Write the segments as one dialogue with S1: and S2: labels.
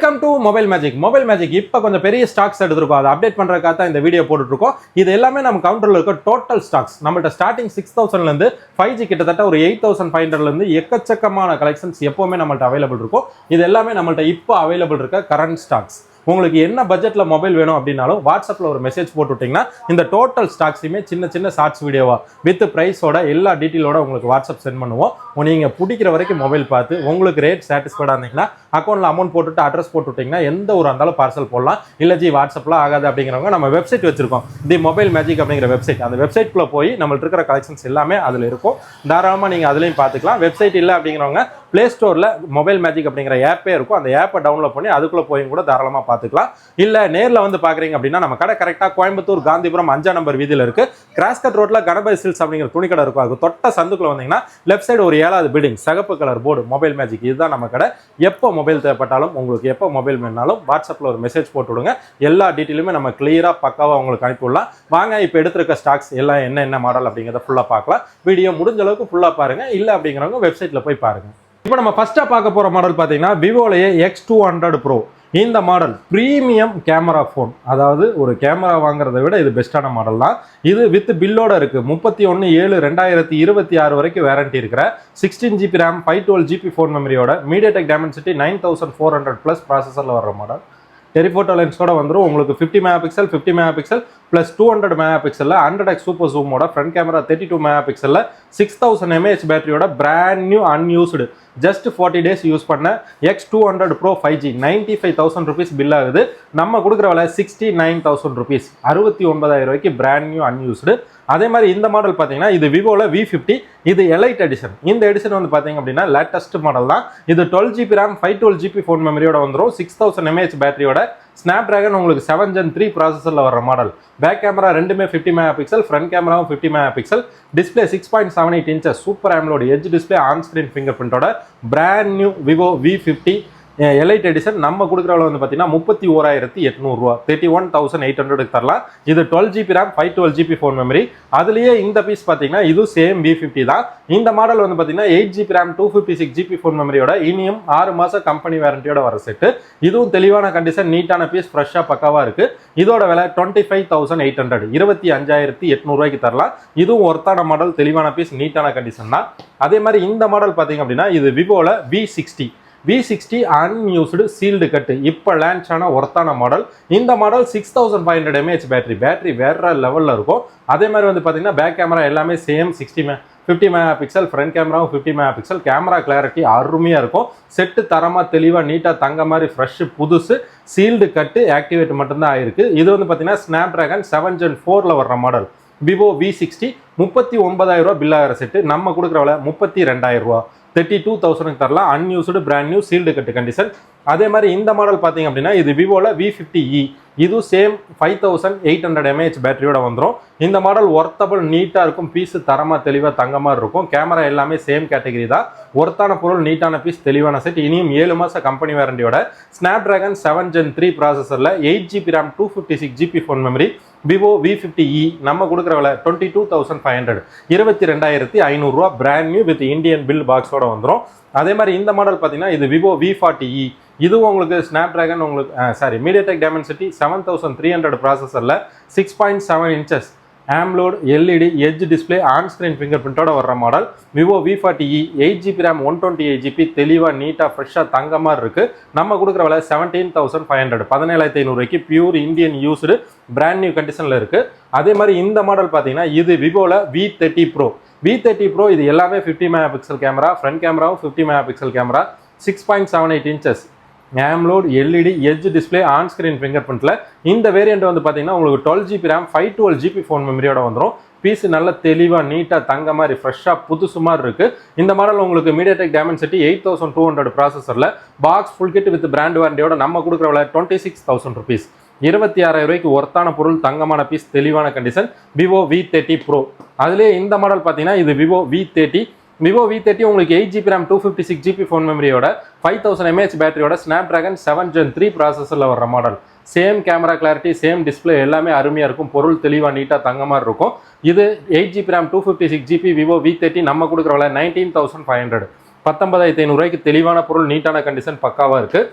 S1: Welcome to mobile magic. இப்போ கொஞ்சம் பெரிய ஸ்டாக்ஸ் எடுத்துருக்கோம், அதை அப்டேட் பண்ணுறதுக்காக தான் இந்த வீடியோ போட்டுருக்கோம். இது எல்லாமே நம்ம கவுண்டரில் இருக்க டோட்டல் ஸ்டாக்ஸ். நம்மள்ட்ட ஸ்டார்டிங் 6000லேருந்து 5G கிட்டத்தட்ட ஒரு 8500லேருந்து எக்கச்சக்கமான கலெக்ஷன்ஸ் எப்போவுமே நம்மள்ட்ட அவைலபிள் இருக்கும். இது எல்லாமே நம்மள்ட்ட இப்போ அவைலபிள் இருக்க கரண்ட் ஸ்டாக்ஸ். உங்களுக்கு என்ன பட்ஜெட்டில் மொபைல் வேணும் அப்படின்னாலும் வாட்ஸ்அப்பில் ஒரு மெசேஜ் போட்டு விட்டிங்கன்னா இந்த டோட்டல் ஸ்டாக்ஸையுமே சின்ன சின்ன ஷார்ட்ஸ் வீடியோவா வித் ப்ரைஸோட எல்லா டீட்டெயிலோட உங்களுக்கு வாட்ஸ்அப் சென்ட் பண்ணுவோம். நீங்கள் பிடிக்கிற வரைக்கும் மொபைல் பார்த்து உங்களுக்கு ரேட் சாட்டிஸ்ஃபைடாக இருந்தீங்கன்னா அக்கௌண்ட்டில் அமௌண்ட் போட்டுட்டு அட்ரஸ் போட்டு விட்டிங்கன்னா எந்த ஒரு இருந்தாலும் பார்சல் போடலாம். இல்லை ஜி வாட்ஸ்அப்பில் ஆகாது அப்படிங்கிறவங்க நம்ம வெப்சைட் வச்சிருக்கோம், தி மொபைல் மேஜிக் அப்படிங்கிற வெப்சைட். அந்த வெப்சைட்குள்ளே போய் நம்மளுக்கு இருக்கிற கலெக்ஷன்ஸ் எல்லாமே அதில் இருக்கும். தாராளமாக நீங்கள் அதுலேயும் பார்த்துக்கலாம். வெப்சைட் இல்லை அப்படிங்கிறவங்க பிளே ஸ்டோரில் மொபைல் மேஜிக் அப்படிங்கிற ஆப்பே இருக்கும், அந்த ஆப்பை டவுன்லோட் பண்ணி அதுக்குள்ளே போய் கூட தாராளமாக பார்த்துக்கலாம். இல்லை நேரில் வந்து பார்க்குறீங்க அப்படின்னா நம்ம கடை கரெக்டாக கோயம்புத்தூர் காந்திபுரம் 5ஆம் நம்பர் வீதியில் இருக்குது. கிராஸ்கட் ரோட்டில் கணபதி சில்ஸ் அப்படிங்கிற துணிக்கடை இருக்கும். அது தொட்ட சந்துக்குள்ள வந்தீங்கன்னா லெஃப்ட் சைடு ஒரு 7வது பில்டிங், சகப்பு கலர் போர்டு மொபைல் மேஜிக். இதுதான் நம்ம கடை. எப்போ மொபைல் தேவைப்பட்டாலும் உங்களுக்கு எப்போ மொபைல் வேணாலும் வாட்ஸ்அப்பில் ஒரு மெசேஜ் போட்டு விடுங்க. எல்லா டீட்டெயிலுமே நம்ம கிளியராக பக்காவாக உங்களுக்கு அனுப்பிவிடலாம். வாங்க இப்போ எடுத்திருக்க ஸ்டாக்ஸ் எல்லாம் என்ன மாடல் அப்படிங்கிறத ஃபுல்லாக பார்க்கலாம். வீடியோ முடிஞ்ச அளவுக்கு ஃபுல்லாக பாருங்கள். இல்லை அப்படிங்கிறவங்க வெப்சைட்டில் போய் பாருங்கள். இப்போ நம்ம ஃபர்ஸ்ட்டாக பார்க்க போகிற மாடல் பார்த்தீங்கன்னா விவோலேயே X200 Pro. இந்த மாடல் ப்ரீமியம் கேமரா ஃபோன், அதாவது ஒரு கேமரா வாங்குறத விட இது பெஸ்ட்டான மாடல் தான். இது வித் பில்லோட இருக்குது. 31/7/2026 வரைக்கும் வேரண்டி இருக்கிற 16GB RAM 512GB ஃபோன் மெமரியோட MediaTek Dimensity 9400+ ப்ராசஸரில் வர்ற மாடல். டெலிஃபோட்டோ லென்ஸோட வந்துடும். உங்களுக்கு 50 MP 50 MP plus 200 MP 100x super ஜூமோட ஃப்ரண்ட் கேமரா 32 MP 6000 mAh பேட்டரியோட brand new unused just 40 days use பண்ண X200 Pro 5G 95,000 rupees bill ஆகுது. நம்ம கொடுக்குற விலை 69,000 rupees, 69,000 ரூபாய்க்கு பிராண்ட் நியூ அன்யூஸ்டு. அதே மாதிரி இந்த மாடல் பார்த்தீங்கன்னா இது விவோவில் V50. இது எலைட் எடிஷன். இந்த எடிஷன் வந்து பார்த்தீங்க அப்படின்னா லேட்டஸ்ட் மாடல் தான். இது 12GB RAM 512GB ஃபோன் மெமரியோட வந்துடும். 6000 mAh பேட்டரியோட ஸ்னாப்டிராகன் உங்களுக்கு 7 Gen 3 ப்ராசஸரில் வர மாடல். பேக் கேமரா ரெண்டுமே 50 MP, ஃப்ரண்ட் கேமராவும் 50 MP. Display 6.78 inches super AMOLED edge display, on screen finger பிரிண்டோட brand new Vivo V50 elite edition. நம்ம கொடுக்குற வந்து பார்த்தீங்கன்னா 31,800 ரூபா, 31,800 தரலாம். இது 12GB RAM 512GB phone memory. அதுலேயே இந்த பீஸ் பார்த்தீங்கன்னா இது சேம் V50 தான். இந்த மாடல் வந்து பார்த்தீங்கன்னா 8GB RAM 256GB ஃபோன் மெமரியோட இனியும் 6 மாதம் கம்பெனி வாரண்டியோட வர செட்டு. இதுவும் தெளிவான கண்டிஷன், நீட்டான பீஸ், ஃப்ரெஷ்ஷாக பக்காவாக இருக்குது. இதோட விலை 25,800, 25,800 ரூபாய்க்கு தரலாம். இதுவும் ஒர்த்தான மாடல், தெளிவான பீஸ், நீட்டான கண்டிஷன் தான். அதே மாதிரி இந்த மாடல் பார்த்தீங்க அப்படின்னா இது விவோவில் V60 அன்யூஸ்டு சீல்டு கட்டு, இப்போ லான்ச் ஆன ஒர்த்தான மாடல். இந்த மாடல் 6500 mAh பேட்டரி வேற லெவலில் இருக்கும். அதே மாதிரி வந்து பார்த்தீங்கன்னா பேக் கேமரா எல்லாமே சேம் 50 MP, ஃப்ரண்ட் கேமராவும் 50 MP. கேமரா கிளாரிட்டி அருமையாக இருக்கும். செட்டு தரமாக தெளிவாக நீட்டாக தங்க மாதிரி ஃப்ரெஷ்ஷு புதுசு. சீல்டு கட்டு ஆக்டிவேட் மட்டும்தான் ஆயிருக்கு. இது வந்து பார்த்தீங்கன்னா ஸ்னாப்டிராகன் 7 Gen 4ல் வர்ற மாடல் விவோ V60. 39,000 ரூபா பில் ஆகிற செட்டு. நம்ம கொடுக்குற விலை 32,000 ரூபா, 32,000 தரலாம். அன்யூஸ்டு பிராண்ட் நியூ சீல்டு கட்டு கண்டிஷன். அதே மாதிரி இந்த மாடல் பார்த்தீங்க அப்படின்னா இது விவோவில் V50e. இது சேம் 5800 mAh பேட்டரியோட வந்துடும். இந்த மாடல் ஒர்த்தபிள், நீட்டாக இருக்கும். பீஸு தரமாக தெளிவாக தங்க மாதிரி இருக்கும். கேமரா எல்லாமே சேம் கேட்டகரி தான். ஒர்த்தான பொருள், நீட்டான பீஸ், தெளிவான செட். இனியும் 7 மாதம் கம்பெனி வாரண்டியோட ஸ்னாப்டிராகன் 7 Gen 3 ப்ராசஸரில் 8GB RAM 256GB phone memory Vivo V50e. நம்ம கொடுக்குற விலை 22,500, 22,500 ரூபா, brand new with Indian bill பாக்ஸோட வந்துடும். அதே மாதிரி இந்த மாடல் பார்த்தீங்கன்னா இது விவோ V40e. இதுவும் உங்களுக்கு ஸ்னாப்டிராகன் உங்களுக்கு MediaTek Dimensity 7300 ப்ராசஸரில் 6.7 inches AMOLED LED edge display, on screen finger பிரிண்டோட வர்ற model Vivo V40e. 8GB RAM 128GB, தெளிவாக நீட்டாக ஃப்ரெஷ்ஷாக தங்க மாதிரி இருக்குது. நம்ம கொடுக்குற விலை 17,500, 17,500 ரூபாய்க்கு pure Indian used brand new கண்டிஷனில் இருக்குது. அதே மாதிரி இந்த மாடல் பார்த்தீங்கன்னா இது விவோவில் V30 Pro. இது எல்லாமே 50 MP கேமரா, ஃப்ரண்ட் கேமராவும் 50 MP camera, 6.78 inches AMOLED LED edge display, on screen finger பிரிண்ட்ல. இந்த வேரியண்ட் வந்து பார்த்தீங்கன்னா உங்களுக்கு 12GB RAM 512GB ஃபோன் மெமரியோட வந்துடும். பீஸ் நல்ல தெளிவாக நீட்டாக தங்க மாதிரி ஃப்ரெஷ்ஷாக புதுசு மாதிரி இருக்குது. இந்த மாடல் உங்களுக்கு MediaTek Dimensity 8200 ப்ராசஸரில் box full kit with brand வாரண்டியோட நம்ம கொடுக்குற விலை 26,000 rupees, 26,000 ரூபாய்க்கு ஒர்த்தான பொருள், தங்கமான பீஸ், தெளிவான கண்டிஷன் விவோ V30 Pro. அதுலேயே இந்த மாடல் பார்த்தீங்கன்னா இது விவோ V30 உங்களுக்கு 8GB RAM 256GB ஃபோன் மெமரியோட 5000 mAh பேட்டரியோட ஸ்னாப்டிராகன் 7 Gen 3 ப்ராசஸரில் வர்ற model. Same camera clarity, same display, எல்லாமே அருமையாக இருக்கும். பொருள் தெளிவாக நீட்டாக தங்க மாதிரி இருக்கும். இது 8GB RAM 256GB Vivo V30. நம்ம கொடுக்குற விலை 19,500, 19,500 ரூபாய்க்கு தெளிவான பொருள், நீட்டான கண்டிஷன், பக்காவாக இருக்குது.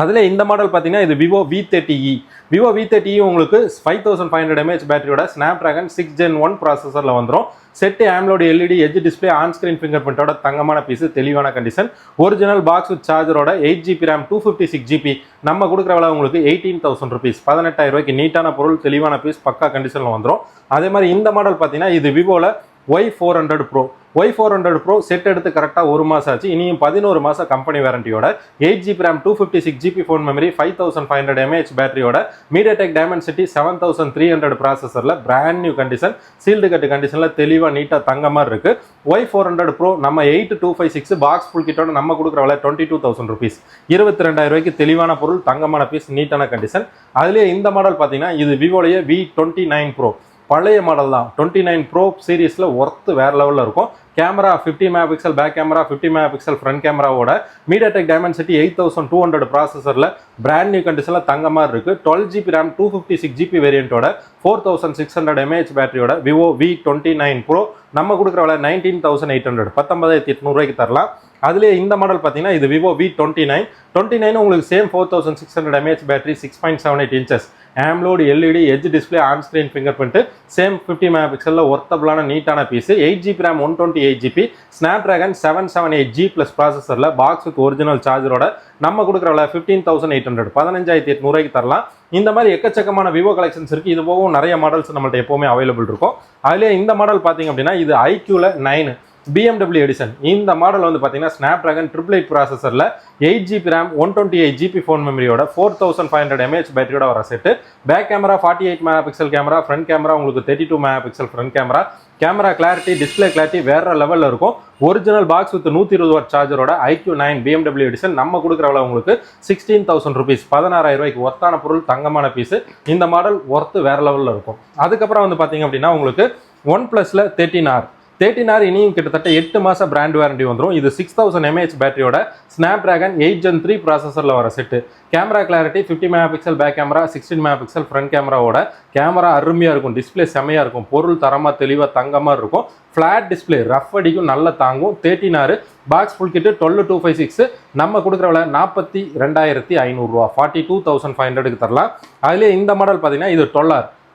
S1: அதில் இந்த மாடல் பார்த்தீங்கன்னா இது விவோ V30e. விவோ V30e உங்களுக்கு 5500 mAh பேட்டரியோட ஸ்னாப்டிராகன் 6 Gen 1 ப்ராசஸரில் வந்துடும். Set AMOLED LED edge display on screen finger பிரிண்டோட தங்கமான பீஸ், தெளிவான கண்டிஷன். ஒரிஜினல் பாக்ஸ் வித் சார்ஜரோட 8GB RAM 256GB நம்ம கொடுக்குற விலை உங்களுக்கு 18,000 rupees. 18,000 ரூபாய்க்கு நீட்டான பொருள், தெளிவான பீஸ், பக்கா கண்டிஷனில் வந்துடும். அதே மாதிரி இந்த மாடல் பார்த்தீங்கன்னா இது விவோவில் Y400 Pro. Y400 Pro set எடுத்து கரெக்டாக 1 மாதம் ஆச்சு. இனியும் 11 மாதம் கம்பெனி வாரண்டியோட 8GB RAM 256GB phone memory 5500 mAh பேட்டரியோட MediaTek Dimensity 7300 ப்ராசஸரில் பிராண்ட் நியூ கண்டிஷன், சீல்டு கட்டு கண்டிஷனில் தெளிவாக நீட்டாக தங்க மாதிரி இருக்கு. Y400 Pro நம்ம 8256 பாக்ஸ் ஃபுல் கிட்டோட நம்ம கொடுக்குற விலை 22,000 rupees. 22,000 ரூபாய்க்கு தெளிவான பொருள், தங்கமான பீஸ், நீட்டான கண்டிஷன். அதுலேயே இந்த மாடல் பார்த்தீங்கன்னா இது விவோடைய V29 Pro. பழைய மாடல் தான். 29 Pro சீரீஸில் ஒர்த்து வேறு லெவலில் இருக்கும். Camera 50 MP back camera, 50 MP front கேமராவோட MediaTek Dimensity 8200 ப்ராசஸரில் பிராண்ட் நியூ கண்டிஷனில் தங்க மாதிரி இருக்குது. 12GB RAM 256GB வேரியண்ட்டோட 4600 mAh பேட்டரியோட விவோ V29 Pro நம்ம கொடுக்குற விலை 19,800, 19,800 ரூபாய்க்கு தரலாம். அதுலேயே இந்த மாடல் பார்த்தீங்கன்னா இது விவோ V29 உங்களுக்கு same 4600 mAh battery, 6.78 inches AMOLED LED edge display on screen finger print, same 50 MP ஒர்த்தபிளான நீட்டான piece. 8GB RAM 128GB Snapdragon 778G plus ப்ராசஸரில் பாக்ஸ் வித் ஒரிஜினல் சார்ஜரோட நம்ம கொடுக்குற விலை 15,800, 15,800 ரூபாய்க்கு தரலாம். இந்த மாதிரி எக்கச்சக்கமான விவோ கலெக்ஷன்ஸ் இருக்குது. இது போகவும் நிறைய மாடல்ஸ் நம்மள்ட்ட எப்போவுமே அவைலபிள் இருக்கும். அதிலே இந்த மாடல் பார்த்தீங்க அப்படின்னா இது IQல 9 BMW எடிஷன். இந்த மாடல் வந்து பார்த்தீங்கன்னா ஸ்னாப்டிராகன் 888 ப்ராசஸரில் 8GB RAM 128GB ஃபோன் மெமரியோட 4500 mAh பேட்டரியோட வர set. Back camera 48 MP camera, front camera உங்களுக்கு 32 MP front camera. Camera clarity, display clarity வேற லெவலில் இருக்கும். ஒரிஜினல் பாக்ஸ் வித் 120 வாட் சார்ஜரோட IQ9 BMW எடிஷன் நம்ம கொடுக்குற விலை உங்களுக்கு 16,000 rupees. 16,000 ரூபாய்க்கு ஒர்த்தான பொருள், தங்கமான பீஸ். இந்த மாடல் ஒர்த்து வேற லெவலில் இருக்கும். அதுக்கப்புறம் வந்து பார்த்தீங்க அப்படின்னா உங்களுக்கு OnePlusல 13R இனியும் கிட்டத்தட்ட 8 மாதம் பிராண்ட் வாரண்டி வந்துடும். இது 6000 mAh பேட்டரியோட ஸ்னாப்டிராகன் 8 Gen 3 ப்ராசஸரில் வர set. Camera clarity 50 MP back camera, 16 MP front கேமராவோட கேமரா அருமையாக இருக்கும், டிஸ்பிளே செம்மையாக இருக்கும், பொருள் தரமாக தெளிவாக தங்கமாக இருக்கும். ஃப்ளாட் டிஸ்பிளே ரஃப் அடிக்கும், நல்லா தாங்கும். 13R பாக்ஸ் ஃபுல் கிட்டு 12256 நம்ம கொடுக்குற விலை 42,500 ரூபா, 42,500க்கு தரலாம். அதுலேயே இந்த மாடல் பார்த்தீங்கன்னா இது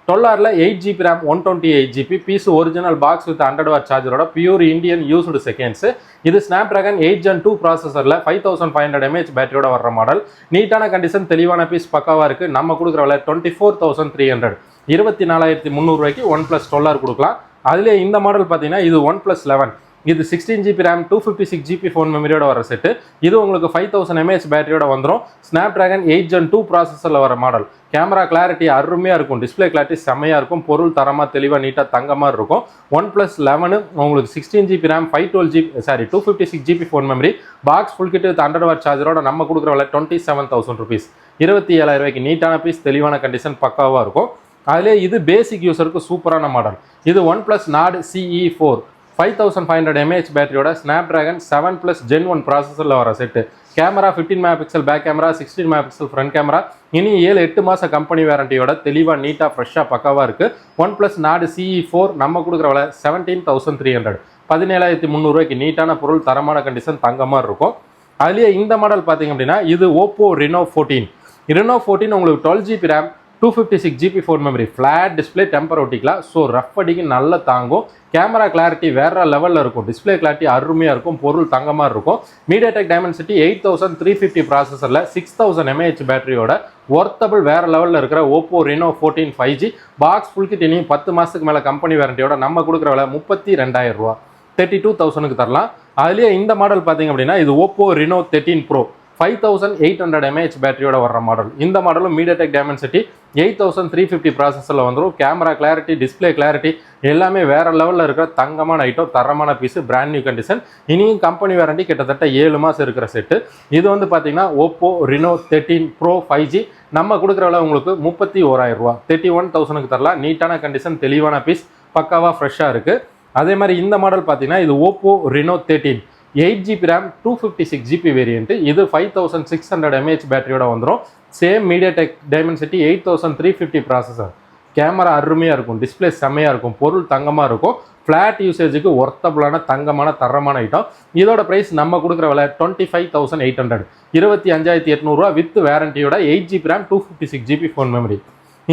S1: 12Rல 8GB RAM 128GB piece, original box with 100 watt சார்ஜரோட பியூர் இந்தியன் யூஸ்டு செகண்ட்ஸ். இது ஸ்னாப்டிராகன் 8 Gen 2 ப்ராசஸரில் 5500 mAh பேட்டரியோட வர்ற மாடல். நீட்டான கண்டிஷன், தெளிவான பீஸ், பக்காவாக இருக்குது. நம்ம கொடுக்குற விலை 24,300, 24,300 ரூபாய்க்கு OnePlus 12R கொடுக்கலாம். அதிலே இந்த மாடல் பார்த்தீங்கன்னா இது OnePlus 11. இது 16GB RAM 256GB ஃபோன் மெமரியோட வர செட்டு. இது உங்களுக்கு 5000 mAh பேட்டரியோட வந்துடும். ஸ்னாப்டிராகன் 8 Gen 2 ப்ராசஸரில் வர மாடல். கேமரா கிளாரிட்டி அருமையாக இருக்கும், டிஸ்பிளே கிளாரிட்டி செம்மையாக இருக்கும், பொருள் தரமாக தெளிவாக நீட்டாக தங்க மாதிரி இருக்கும். OnePlus 11 உங்களுக்கு 16GB RAM 256GB phone memory, box full kit with 100 watt சார்ஜரோட நம்ம கொடுக்குற விலை 27,000 rupees. 27,000 ரூபாய்க்கு நீட்டான பீஸ், தெளிவான கண்டிஷன், பக்காவாக இருக்கும். அதிலே இது பேசிக் யூஸருக்கு சூப்பரான மாடல். இது OnePlus Nord CE4 5500 mAh பேட்டரியோட ஸ்னாப்டிராகன் 7 Gen 1 ப்ராசஸரில் வர set. Camera 15 MP back camera, 16 MP front camera. இனி 7-8 மாதம் கம்பெனி வாரண்டியோட தெளிவாக நீட்டாக ஃப்ரெஷ்ஷாக பக்காவாக இருக்குது. OnePlus Nord CE4 நம்ம கொடுக்குற விலை 17,300, 17,300 ரூபாய்க்கு நீட்டான பொருள், தரமான கண்டிஷன், தங்கமாக இருக்கும். அதுலேயே இந்த மாடல் பார்த்தீங்க அப்படின்னா இது Oppo Reno 14 உங்களுக்கு 12GB RAM 256GB phone memory, flat display, temper ஒட்டிக்கலாம். ஸோ ரஃப் அடிக்கு நல்லா தாங்கும். கேமரா கிளாரிட்டி வேற லெவலில் இருக்கும், டிஸ்பிளே கிளாரிட்டி அருமையாக இருக்கும், பொருள் தங்கமாக இருக்கும். MediaTek Dimensity 8350 ப்ராசஸரில் 6000 mAh பேட்டரியோட ஒர்த்தபிள் வேற லெவலில் இருக்கிற Oppo Reno 14 5G box full kit இனியும் 10 மாதத்துக்கு மேலே கம்பெனி வாரண்டியோட நம்ம கொடுக்குற விலை 32,000 ரூபா, 32,000க்கு தரலாம். அதுலேயே இந்த மாடல் பார்த்தீங்க அப்படின்னா இது Oppo Reno 13 Pro 5800 mAh பேட்டரியோட வர்ற மாடல். இந்த மாடலும் MediaTek Dimensity 8350 ப்ராசஸரில் வந்துடும். கேமரா கிளாரிட்டி, டிஸ்பிளே கிளாரிட்டி எல்லாமே வேற லெவலில் இருக்கிற தங்கமான ஐட்டம், தரமான பீஸு, பிராண்ட் நியூ கண்டிஷன். இனியும் கம்பெனி வாரண்டி கிட்டத்தட்ட 7 மாதம் இருக்கிற செட்டு. இது வந்து பார்த்தீங்கன்னா Oppo Reno 13 Pro 5G நம்ம கொடுக்குற விலை உங்களுக்கு 31,000 ரூபா, 31,000க்கு தரலாம். நீட்டான கண்டிஷன், தெளிவான பீஸ், பக்காவாக ஃப்ரெஷ்ஷாக இருக்குது. அதே மாதிரி இந்த மாடல் பார்த்தீங்கன்னா இது Oppo Reno 13 8GB RAM 256GB variant. இது 5600 mAh பேட்டரியோட வந்துடும். Same MediaTek Dimensity 8350 processor. Camera அருமையாக இருக்கும், டிஸ்பிளே செம்மையாக இருக்கும், பொருள் தங்கமாக இருக்கும், ஃப்ளாட் யூசேஜுக்கு ஒர்த்தபுளான தங்கமான தரமான ஐட்டம். இதோட ப்ரைஸ் நம்ம கொடுக்குற விலை 25,800, 25,800 வித் வேரண்டியோட 8GB RAM 256GB phone memory.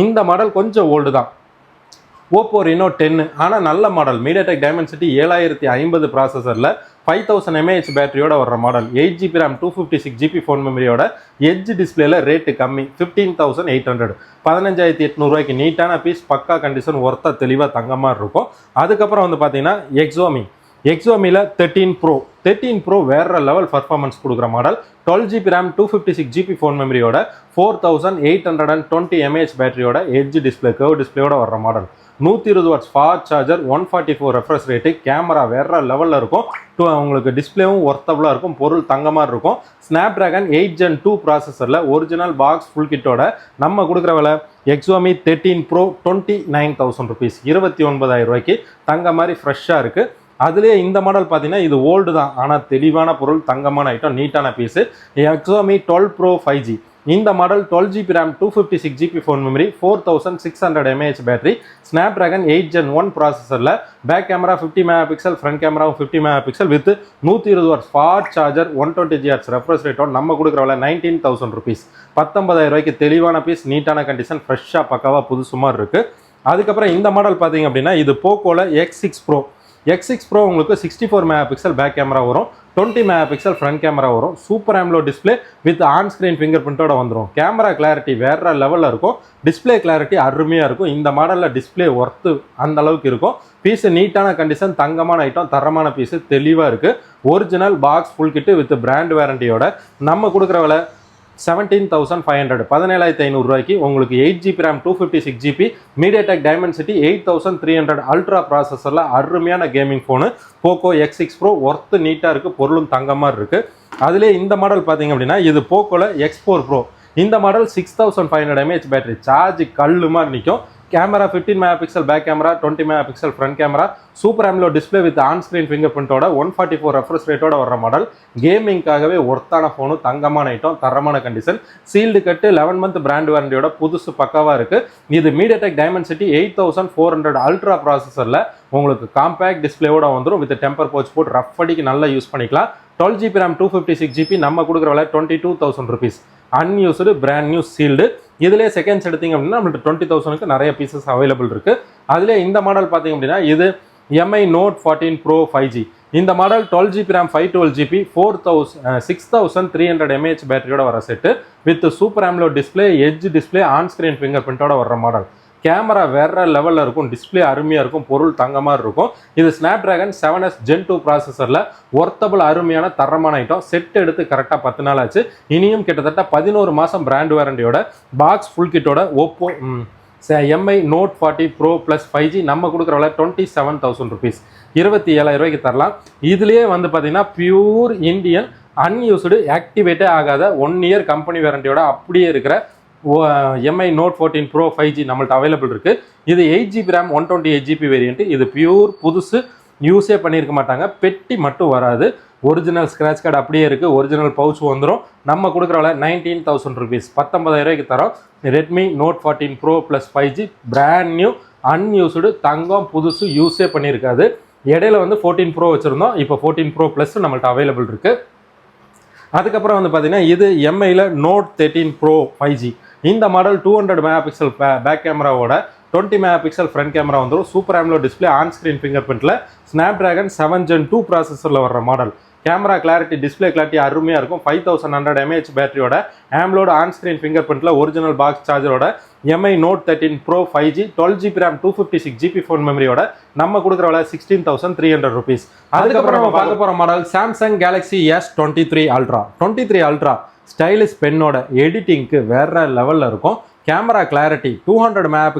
S1: இந்த மாடல் கொஞ்சம் ஓல்டு தான், ஓப்போ ரெனோ 10, ஆனால் நல்ல மாடல். மீடியாடெக் டைமென்சிட்டி 7050 ப்ராசஸரில் 5000 mAh பேட்டரியோட வர்ற model. 8GB RAM 256GB phone மெமரியோட எட்ஜ் டிஸ்பிளேல ரேட்டு கம்மி, 15,800, 15,800 நீட்டான பீஸ், பக்கா கண்டிஷன், ஒர்த்தா தெளிவாக தங்கமாக இருக்கும். அதுக்கப்புறம் வந்து பார்த்தீங்கன்னா எக்ஸோமியில் 13 ப்ரோ வேற லெவல் பர்ஃபார்மன்ஸ் கொடுக்குற மாடல். 12GB RAM 256GB ஃபோன் மெமரியோட 4820 mAh பேட்டரியோட எட்ஜ் டிஸ்பிளே கர்வ் டிஸ்பிளேயோட வர்ற model. 120 watts fast charger, 144 refresh rate, camera வேற லெவலில் இருக்கும், உங்களுக்கு டிஸ்பிளேவும் ஒர்த்தபுளாக இருக்கும், பொருள் தங்கமாக இருக்கும். ஸ்னாப்டிராகன் 8 Gen 2 ப்ராசஸரில் ஒரிஜினல் பாக்ஸ் ஃபுல் கிட்டோட நம்ம கொடுக்குற விலை எக்ஸோமி 13 ப்ரோ 29,000 rupees, 29,000 தங்க மாதிரி ஃப்ரெஷ்ஷாக இருக்குது. அதுலேயே இந்த மாடல் பார்த்தீங்கன்னா இது ஓல்டு தான், ஆனால் தெளிவான பொருள், தங்கமான ஐட்டம், நீட்டான பீஸு. எக்ஸோமி 12 Pro 5G. இந்த model 12GB RAM 256GB phone memory, 4600 mAh battery, Snapdragon 8 Gen 1 ப்ராசஸரில் பேக் கேமரா 50 MP, ஃப்ரண்ட் கேமராவும் 50 MP with 120 watts fast charger, 120Hz refresh ரேட்டோட நம்ம கொடுக்குற விலை 19,000 rupees, 19,000 தெளிவான பீஸ், நீட்டான கண்டிஷன், ஃப்ரெஷ்ஷாக பக்காவாக புதுசு மாதிரி இருக்குது. அதுக்கப்புறம் இந்த மாடல் பார்த்தீங்க அப்படின்னா இது போக்கோல X6 Pro உங்களுக்கு 64 MP பேக் கேமரா வரும், 20 MP ஃப்ரண்ட் கேமரா வரும், super AMOLED display with on screen finger பிரிண்டோட வந்துடும். கேமரா கிளாரிட்டி வேற லெவலில் இருக்கும், டிஸ்பிளே கிளாரிட்டி அருமையாக இருக்கும். இந்த மாடலில் டிஸ்பிளே ஒர்த்து அந்த அளவுக்கு இருக்கும். பீஸு நீட்டான கண்டிஷன், தங்கமான ஐட்டம், தரமான பீஸு, தெளிவாக இருக்குது. Original box full kit with brand வேரண்டியோட நம்ம கொடுக்குற விலை 17,500, 17,500 உங்களுக்கு 8GB RAM 256GB மீடியாடெக் டைமென்சிட்டி 8300 அல்ட்ரா ப்ராசஸரில் அருமையான gaming phone Poco X6 Pro, worth நீட்டாக இருக்குது, பொருளும் தங்கமாக இருக்குது. அதிலே இந்த மாடல் பார்த்தீங்க அப்படின்னா இது போக்கோல X4 Pro. இந்த மாடல் 6500 mAh பேட்டரி, சார்ஜ் கல்லு மாதிரி நிற்கும். Camera 15 MP back camera, 20 MP front camera, super AMOLED display with on screen finger பிரிண்டோட 144 ரெஃப்ரெஷ் ரேட்டோட வர்ற மாடல். கேமிங்காகவே ஒர்த்தான ஃபோனு, தங்கமான ஐட்டம், தரமான கண்டிஷன், சீல்டு கட்டு, 11 month பிராண்ட் வாரண்டியோட புதுசு பக்காவாக இருக்குது. இது மீடியாடெக் டைமென்சிட்டி 8400 அல்ட்ரா ப்ராசஸரில் உங்களுக்கு காம்பேக்ட் டிஸ்பிளேவோட வந்துடும் வித் டெம்பர் பவுச் போட்டு ரஃப் அடிக்கு நல்லா யூஸ் பண்ணிக்கலாம். 12GB RAM 256GB நம்ம கொடுக்குற விலை 22,000 rupees, unused brand new sealed. இதுலேயே செகண்ட்ஸ் எடுத்தீங்க அப்படின்னா நம்மளுக்கு 20,000க்கு நிறைய பீசஸ் அவைலபிள் இருக்குது. அதிலே இந்த மாடல் பார்த்தீங்க அப்படின்னா இது MI Note 14 Pro 5G. இந்த model 12GB RAM 512GB 6300 mAh பேட்டரியோட வர set with super AMOLED display, edge display, on screen finger பிரிண்டோட வர்ற மாடல். கேமரா வேற லெவலில் இருக்கும், டிஸ்பிளே அருமையாக இருக்கும், பொருள் தங்கமாக இருக்கும். இது ஸ்னாப்டிராகன் 7S Gen 2 ப்ராசஸரில் ஒர்த்தபிள் அருமையான தரமான ஐட்டம். செட் எடுத்து கரெக்டாக 10 நாள் ஆச்சு. இனியும் கிட்டத்தட்ட 11 மாதம் பிராண்ட் வாரண்டியோட பாக்ஸ் ஃபுல் கிட்டோட Oppo MI Note 40 Pro Plus 5G நம்ம கொடுக்குற விலை 27,000 rupees, 27,000 தரலாம். இதுலேயே வந்து பார்த்தீங்கன்னா பியூர் இந்தியன் அன்யூஸ்டு ஆக்டிவேட்டே ஆகாத 1 year கம்பெனி வாரண்டியோட அப்படியே இருக்கிற MI Note 14 Pro 5G நம்மள்ட்ட அவைலபிள் இருக்குது. இது 8GB RAM 128GB வேரியன்ட். இது பியூர் புதுசு, யூஸே பண்ணியிருக்க மாட்டாங்க, பெட்டி மட்டும் வராது. ஒரிஜினல் ஸ்க்ராட்ச் கார்டு அப்படியே இருக்குது, ஒரிஜினல் பவுச் வந்துடும். நம்ம கொடுக்குற விலை 19,000 rupees, 19,000 தரோம். Redmi Note 14 Pro Plus 5G brand new unused தங்கம், புதுசு, யூஸே பண்ணியிருக்காது. இடையில வந்து 14 Pro வச்சுருந்தோம், இப்போ 14 Pro Plus நம்மள்ட்ட அவைலபிள் இருக்குது. அதுக்கப்புறம் வந்து பார்த்தீங்கன்னா இது MIல Note 13 Pro 5G. இந்த மாடல் 200 MP பேக் கேமராவோட 20 MP ஃப்ரண்ட் கேமரா வந்துடும். Super AMOLED display, on screen finger பிரிண்ட்டில் ஸ்னாப்டிராகன் 7 Gen 2 ப்ராசஸரில் வர்ற model. Camera clarity, display clarity அருமையாக இருக்கும். 5100 mAh பேட்டரியோட AMOLED ஆன் ஸ்க்ரீன் ஃபிங்கர் பிரிண்ட்டில் ஒரிஜினல் பாக்ஸ் சார்ஜரோட MI Note 13 Pro 5G 12GB RAM 256GB phone மெமரியோட நம்ம கொடுக்குற விலை 16,300 rupees. அதுக்கப்புறம் நம்ம பார்க்க போகிற model Samsung Galaxy S23 Ultra. 23 Ultra stylish பென்னோட எடிட்டிங்க்கு வேற லெவலில் இருக்கும். Camera clarity 200 MP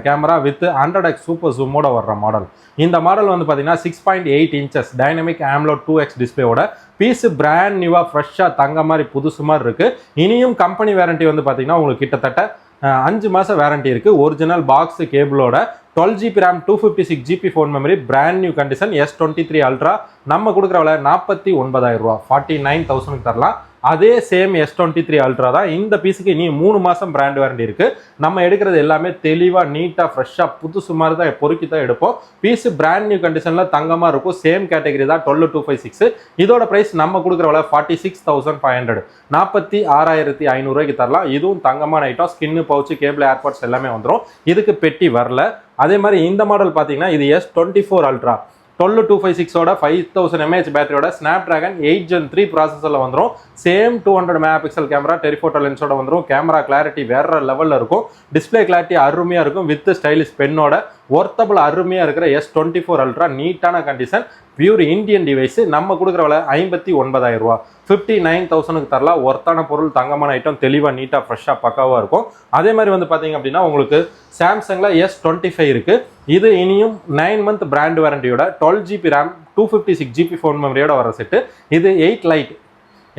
S1: camera with 100x super ஜூமோட வர்ற மாடல். இந்த மாடல் வந்து பார்த்தீங்கன்னா 6.8 inches டைனமிக் AMOLED 2x டிஸ்பிளேயோட பீஸு பிராண்ட் நியூவாக ஃப்ரெஷ்ஷாக தங்க மாதிரி புதுசு மாதிரி இருக்குது. இனியும் கம்பெனி வேரண்டி வந்து பார்த்தீங்கன்னா உங்களுக்கு கிட்டத்தட்ட 5 மாதம் வேரண்டி இருக்குது. ஒரிஜினல் பாக்ஸ் கேபிளோட 12GB RAM 256GB phone memory, brand new condition. S23 Ultra நம்ம கொடுக்குற விலை 49,000 ரூபா, 49,000 தரலாம். அதே சேம் S23 அல்ட்ரா தான். இந்த பீஸுக்கு இனி 3 மாசம் பிராண்ட் வாரண்டி இருக்கு. நம்ம எடுக்கிறது எல்லாமே தெளிவா நீட்டா ஃப்ரெஷ்ஷா புதுசு மாதிரி தான் பொறுக்கி தான் எடுப்போம். பீஸ் பிராண்ட் நியூ கண்டிஷன்ல தங்கமா இருக்கும். சேம் கேட்டகரி தான் 12256. இதோட பிரைஸ் நம்ம கொடுக்குற விலை 46,500, 46,500 ரூபாய்க்கு தரலாம். இதுவும் தங்கமான item. Skin, pouch, cable, AirPods எல்லாமே வந்துடும். இதுக்கு பெட்டி வரல. அதே மாதிரி இந்த மாடல் பார்த்தீங்கன்னா இது S24 அல்ட்ரா 12256ஓட 5000 mAh பேட்டரியோட ஸ்னாப்டிராகன் 8 Gen 3 ப்ராசஸரில் வந்துடும். சேம் 200 மெகாபிக்சல் கேமரா, டெலிஃபோட்டோ லென்ஸோட வந்துடும். கேமரா கிளாரிட்டி வேற லெவலில் இருக்கும். டிஸ்பிளே கிளாரிட்டி அருமையாக இருக்கும். வித் ஸ்டைலிஷ் பென்னோட ஒர்த்தபிள் அருமையாக இருக்கிற S24 அல்ட்ரா நீட்டான கண்டிஷன், பியூர் இந்தியன் டிவைஸ். நம்ம கொடுக்குற விலை 59,000 ரூபா, 59,000க்கு தரலாம். ஒர்த்தான பொருள், தங்கமான ஐட்டம், தெளிவாக நீட்டாக ஃப்ரெஷ்ஷாக பக்காவாக இருக்கும். அதே மாதிரி வந்து பார்த்தீங்க அப்படின்னா உங்களுக்கு சாம்சங்கில் S25 இருக்கு. இது இனியும் 9 மந்த் பிராண்ட் வாரண்டியோட 12GB ரேம் 256GB ஃபோன் மெமரியோட வர செட்டு. இது 8 லைட்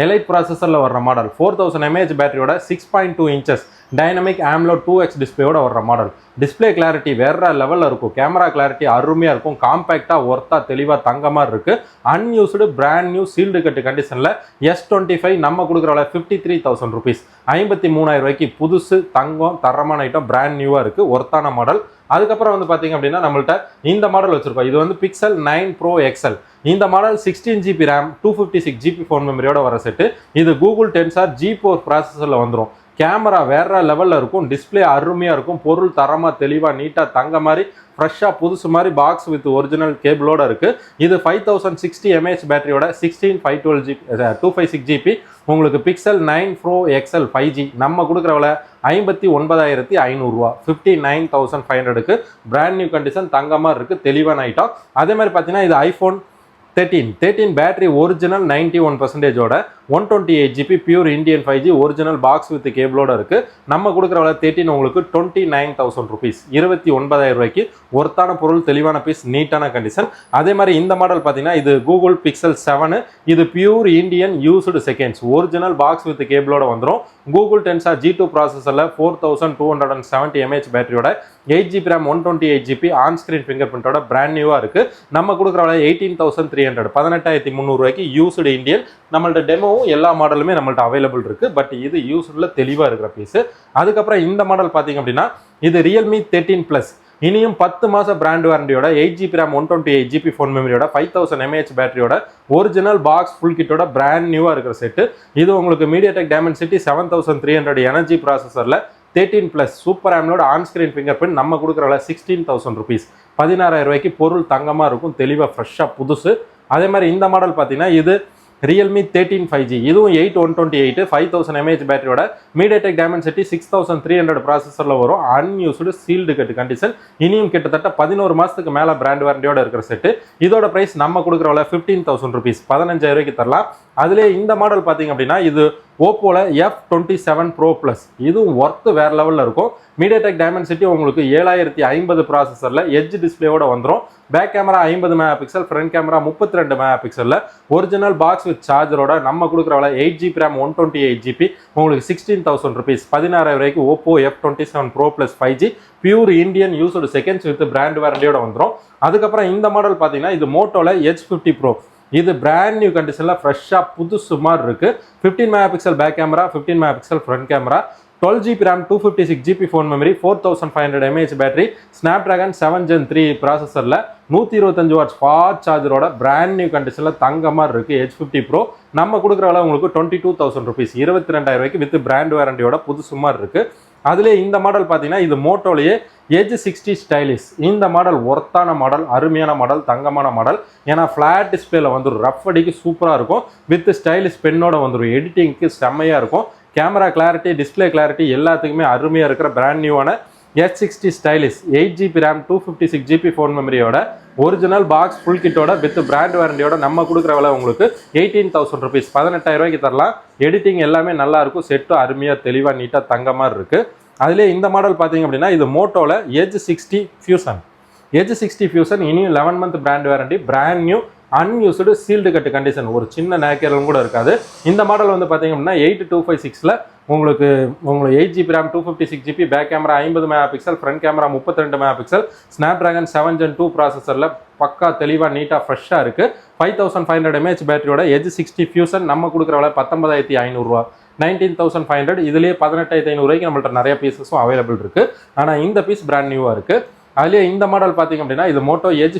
S1: எலைட் ப்ராசஸரில் வர்ற மாடல். 4000 mAh பேட்டரியோட 6.2 இன்ச்சஸ் டைனமிக் AMOLED 2X டிஸ்பிளேயோட வர்ற மாடல். டிஸ்பிளே கிளாரிட்டி வேற லெவலில் இருக்கும். கேமரா கிளாரிட்டி அருமையாக இருக்கும். காம்பேக்டாக ஒர்த்தா தெளிவாக தங்கமாக இருக்கு. அன்யூஸ்டு பிராண்ட் நியூ சீல்டு கட்டு கண்டிஷனில் S25 நம்ம கொடுக்குற விலை 53,000 ருபீஸ், 53,000 ரூபாய்க்கு புதுசு தங்கம் தரமான ஐட்டம் பிராண்ட் நியூவாக இருக்குது. ஒர்த்தான மாடல். அதுக்கப்புறம் வந்து பார்த்தீங்க அப்படின்னா நம்மள்ட்ட இந்த மாடல் வச்சிருக்கோம். இது வந்து Pixel 9 Pro XL. இந்த model 16GB RAM 256GB phone மெமரியோட வர செட்டு. இது கூகுள் Tensor G4 ப்ராசஸரில் வந்துடும். கேமரா வேற லெவலில் இருக்கும். டிஸ்பிளே அருமையாக இருக்கும். பொருள் தரமாக தெளிவாக நீட்டாக தங்க மாதிரி ஃப்ரெஷ்ஷாக புதுசு மாதிரி பாக்ஸ் வித் ஒரிஜினல் கேபிளோட இருக்குது. இது 5060 mAh பேட்டரியோட 256GB உங்களுக்கு Pixel 9 Pro XL 5G நம்ம கொடுக்குற விலை 59,500 ரூபா, 59,500க்கு பிராண்ட் நியூ கண்டிஷன் தங்கமாக இருக்குது. தெளிவான ஐட்டம். அதே மாதிரி பார்த்தீங்கன்னா இது iPhone 13 பேட்டரி ஒரிஜினல் 91%ஓட 128GB pure Indian 5G original box with கேபிளோட இருக்கு. நம்ம கொடுக்குற விலை 13 உங்களுக்கு 29,000 ருபீஸ், 29,000 ரூபாய்க்கு ஒர்த்தான பொருள், தெளிவான பீஸ், நீட்டான கண்டிஷன். அதே மாதிரி இந்த மாடல் பார்த்தீங்கன்னா இது கூகுள் Pixel 7. இது pure Indian used seconds original box with கேபிளோட வந்துடும். கூகுள் Tensor G2 ப்ராசஸரில் 4270 mAh பேட்டரியோட 8GB RAM 128GB on screen finger பிரிண்டோட பிராண்ட் நியூவாக இருக்குது. நம்ம கொடுக்குற விலை 18,300, 18,300 ரூபாய்க்கு யூஸ்டு இந்தியன். நம்மள்ட்ட டெமோவும் எல்லா மாடலுமே நம்மள்ட்ட அவைலபிள் இருக்கு. பட் இது யூஸ்ஃபுல்ல தெளிவாக இருக்கிற பீஸ். அதுக்கப்புறம் இந்த மாடல் பார்த்தீங்க அப்படின்னா இது Realme 13 Plus. இனியும் 10 மாச பிராண்ட் வாரண்டியோட 8GB ரேம் 128GB ஃபோன் மெமரியோட 5000 mAh பேட்டரியோட ஒரிஜினல் பாக்ஸ் ஃபுல் கிட்டோட பிராண்ட் நியூவாக இருக்கிற செட்டு. இது உங்களுக்கு MediaTek Dimensity 7300 எனர்ஜி ப்ராசஸரில் 13 Plus super AMOLED on screen finger print நம்ம கொடுக்குற விலை 16,000 ருபீஸ், 16,000 ரூபாய்க்கு பொருள் தங்கமாக இருக்கும். தெளிவாக ஃப்ரெஷ்ஷாக புதுசு. அதே மாதிரி இந்த மாடல் பார்த்தீங்கன்னா இது Realme 13 5G. இதுவும் 8128 5000 mAh பேட்டரியோட MediaTek Dimensity 6300 ப்ராசஸரில் வரும். அன்யூஸ்டு சீல்டு கட்டு கண்டிஷன். இனியும் கிட்டத்தட்ட 11 மாதத்துக்கு மேலே பிராண்ட் வாரண்டியோட இருக்கிற செட்டு. இதோட பிரைஸ் நம்ம கொடுக்குற விலை 15,000 ருபீஸ், 15,000 ரூபாய்க்கு தரலாம். அதிலே இந்த மாடல் பார்த்தீங்க அப்படின்னா இது ஓப்போல F27 Pro Plus. இதுவும் ஒர்த்து வேற லெவலில் இருக்கும். MediaTek Dimensity உங்களுக்கு 7050 ப்ராசஸரில் எட்ஜ் டிஸ்பிளேயோட வந்துடும். Back camera 50 megapixel, front camera 32 மெகாபிக்சலில் ஒரிஜினல் பாக்ஸ் வித் சார்ஜரோட நம்ம கொடுக்குற விலை 8GB ரேம் 128GB உங்களுக்கு 16,000 ருபீஸ், 16,000 ரூபாய்க்கு Oppo F27 Pro Plus 5G pure Indian used seconds with brand வாரண்டியோட வந்துடும். அதுக்கப்புறம் இந்த மாடல் பார்த்தீங்கன்னா இது மோட்டோல H50 Pro. இது பிராண்ட் நியூ கண்டிஷனில் ஃப்ரெஷ்ஷாக புதுசு மாதிரி இருக்குது. 15 megapixel back camera, 15 megapixel front camera, 12GB RAM 256GB phone memory, 4500 mAh battery, Snapdragon 7 Gen 3 ப்ராசஸரில் 125 வாட்ஸ் ஃபாஸ்ட் சார்ஜரோட பிராண்ட் நியூ கண்டிஷனில் தங்க மாதிரி இருக்குது. H50 Pro நம்ம கொடுக்குற விலை உங்களுக்கு 22,000 ருபீஸ், 22,000 ரூபாய்க்கு வித் பிராண்ட் வாரண்டியோட புதுசு மாதிரி இருக்குது. அதிலே இந்த மாடல் பார்த்தீங்கன்னா இது மோட்டோலேயே Edge 60 ஸ்டைலிஷ். இந்த மாடல் ஒர்த்தான மாடல், அருமையான மாடல், தங்கமான மாடல். ஏன்னா ஃப்ளாட் டிஸ்பிளேல வந்துடும். ரஃப் அடிக்கு சூப்பராக இருக்கும். வித் ஸ்டைலிஷ் பென்னோட வந்துடும். எடிட்டிங்க்கு செம்மையாக இருக்கும். கேமரா கிளாரிட்டி, டிஸ்பிளே கிளாரிட்டி எல்லாத்துக்குமே அருமையாக இருக்கிற பிராண்ட் நியூவான H60 stylish 8GB RAM 256GB phone மெமரியோட ஒரிஜினல் பாக்ஸ் ஃபுல் கிட்டோட வித் பிராண்ட் வாரண்டியோட நம்ம கொடுக்குற விலை உங்களுக்கு 18,000 ருபீஸ், 18,000 ரூபாய்க்கு தரலாம். எடிட்டிங் எல்லாமே நல்லா இருக்கும். செட்டு அருமையாக தெளிவாக நீட்டாக தங்க மாதிரி இருக்குது. அதிலே இந்த மாடல் பார்த்தீங்க அப்படின்னா இது மோட்டோவில் Edge 60 Fusion. Edge 60 Fusion இனியும் 11 month brand warranty, brand new unused sealed கட்டு கண்டிஷன், ஒரு சின்ன நேக்கரும் கூட இருக்காது. இந்த மாடல் வந்து பார்த்தீங்க அப்படின்னா 8256ல் உங்களுக்கு 8GB RAM 256GB, back camera 50 mega pixel, front camera 32 mega pixel, Snapdragon 7 Gen 2 ப்ராசஸரில் பக்கா தெளிவாக நீட்டாக ஃப்ரெஷ்ஷாக இருக்குது. 5500 mAh பேட்டரியோட எட்ஜ் 60 ஃபியூசன் நம்ம கொடுக்குற விலை 19500 ரூபா, 19500. இதுலேயே 18500 ரூபாய்க்கு நம்மள்ட்ட நிறைய பீசஸும் அவைலபிள் இருக்குது. ஆனால் இந்த பீஸ் பிராண்ட் நியூவாக இருக்குது. அதுலேயே இந்த மாடல் பார்த்தீங்க அப்படின்னா இது மோட்டோ எட்ஜ்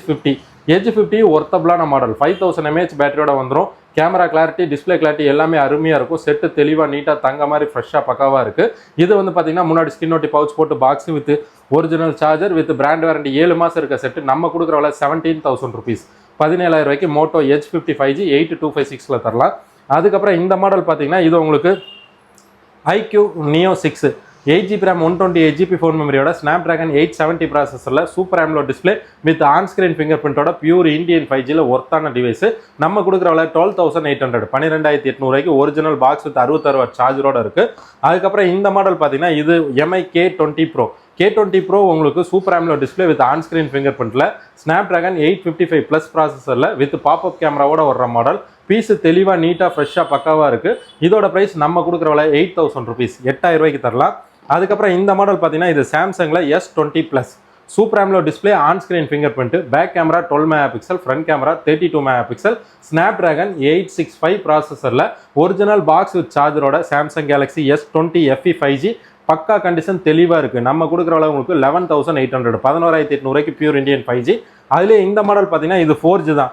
S1: 50 ஒர்த்தபிளான மாடல். 5000 mAh பேட்டரியோட வந்துடும். கேமரா கிளாரிட்டி, டிஸ்பிளே கிளாரிட்டி எல்லாமே அருமையாக இருக்கும். செட்டு தெளிவாக நீட்டாக தங்க மாதிரி ஃப்ரெஷ்ஷாக பக்காவாக இருக்குது. இது வந்து பார்த்தீங்கன்னா முன்னாடி ஸ்கின் ஒட்டி பவுச் போட்டு box with original charger with brand warranty 7 மாதம் இருக்க செட்டு நம்ம கொடுக்குற விலை 17,000 ருபீஸ், 17,000 ரூபாய்க்கு மோட்டோ எட்ஜ் 50 5G 8256ல் தரலாம். அதுக்கப்புறம் இந்த மாடல் பார்த்தீங்கன்னா இது உங்களுக்கு IQ Neo 6 8GB RAM 128GB phone மெமரியோட ஸ்னாப்டிராகன் 870 ப்ராசஸரில் super AMOLED display with on screen finger பிரிண்டோட பியூர் இந்தியன் 5Gயில் ஒர்த்தான டிவைஸ் நம்ம கொடுக்குற விலை 12,800, 12,800 ரூபாய்க்கு ஒரிஜினல் பாக்ஸ் வித் 66 வாட் சார்ஜரோட இருக்குது. அதுக்கப்புறம் இந்த மாடல் பார்த்தீங்கன்னா இது MI K20 Pro. K20 Pro உங்களுக்கு super AMOLED display with on screen finger பிரிண்ட்ல ஸ்னாப்டிராகன் 855 ப்ளஸ் ப்ராசஸரில் வித் பாப்அப் கேமராவோட வர்ற மாடல். பீஸு தெளிவாக நீட்டாக ஃப்ரெஷ்ஷாக பக்காவாக இருக்குது. இதோட ப்ரைஸ் நம்ம கொடுக்குற விலை 8,000 ருபீஸ், 8000 ரூபாய்க்கு தரலாம். அதுக்கப்புறம் இந்த மாடல் பார்த்தீங்கன்னா இது சாம்சங்கில் S20 plus super AMOLED display, on screen finger print, back camera 12 mega pixel, front camera 32 mega pixel, Snapdragon 865 ப்ராசஸரில் ஒரிஜினல் பாக்ஸ் வித் சார்ஜரோட Samsung Galaxy S20 FE 5G பக்கா கண்டிஷன் தெளிவாக இருக்குது. நம்ம கொடுக்குற அளவு உங்களுக்கு 11,800, 11,800 ரூபாய்க்கு பியூர் இந்தியன் 5G. அதுலேயே இந்த மாடல் பார்த்தீங்கன்னா இது 4G தான்,